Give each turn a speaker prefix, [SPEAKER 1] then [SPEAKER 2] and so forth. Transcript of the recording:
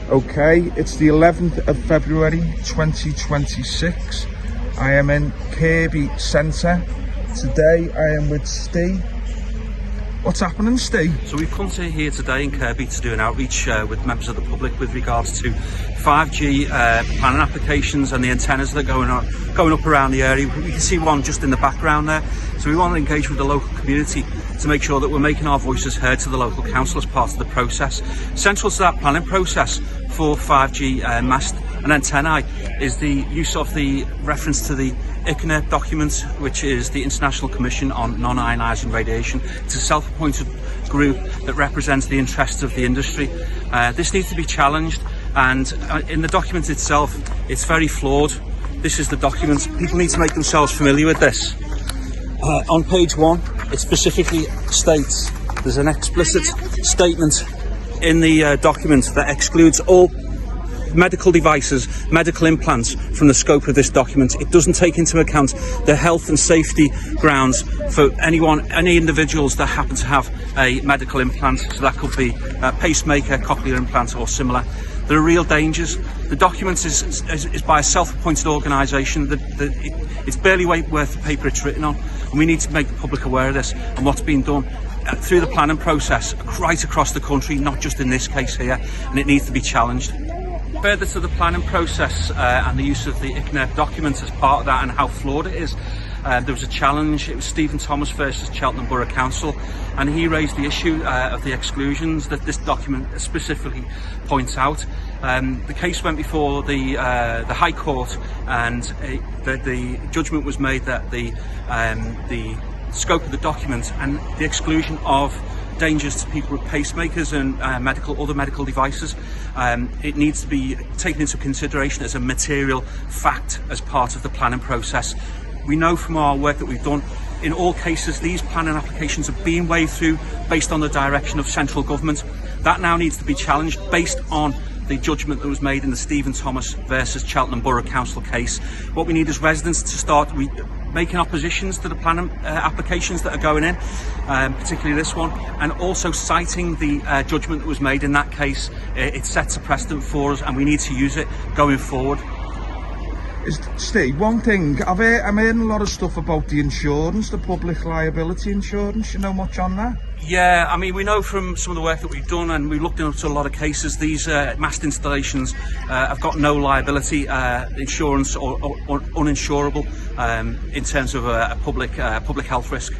[SPEAKER 1] Okay, it's the 11th of February 2026. I am in Kirkby Centre. Today I am with Steve. What's happening, Steve?
[SPEAKER 2] So we've come to here today in Kirkby to do an outreach with members of the public with regards to 5G planning applications and the antennas that are going up around the area. We can see one just in the background there. So we want to engage with the local community to make sure that we're making our voices heard to the local council as part of the process. Central to that planning process for 5G mast and antennae is the use of the reference to the ICNIR document, which is the International Commission on Non-Ionising Radiation. It's a self-appointed group that represents the interests of the industry. This needs to be challenged, and in the document itself, it's very flawed. This is the document. People need to make themselves familiar with this. On page 1, it specifically states, there's an explicit statement in the document that excludes all medical devices, medical implants from the scope of this document. It doesn't take into account the health and safety grounds for any individuals that happen to have a medical implant. So that could be a pacemaker, cochlear implant or similar. There are real dangers. The document is by a self-appointed organisation. It's barely worth the paper it's written on, and we need to make the public aware of this and what's being done through the planning process right across the country, not just in this case here, and it needs to be challenged. Further to the planning process and the use of the ICNIR document as part of that and how flawed it is, there was a challenge. It was Stephen Thomas versus Cheltenham Borough Council, and he raised the issue of the exclusions that this document specifically points out. The case went before the High Court, and the judgment was made that the scope of the document and the exclusion of dangers to people with pacemakers and other medical devices, it needs to be taken into consideration as a material fact as part of the planning process. We know from our work that we've done, in all cases these planning applications are being waved through based on the direction of central government. That now needs to be challenged based on the judgment that was made in the Stephen Thomas versus Cheltenham Borough Council case. What we need is residents to start making oppositions to the planning applications that are going in, particularly this one, and also citing the judgment that was made in that case. It sets a precedent for us, and we need to use it going forward.
[SPEAKER 1] Steve, one thing, I'm hearing a lot of stuff about the insurance, the public liability insurance. You know much on that?
[SPEAKER 2] Yeah, I mean, we know from some of the work that we've done, and we've looked into a lot of cases, these mast installations have got no liability insurance or uninsurable in terms of a public health risk.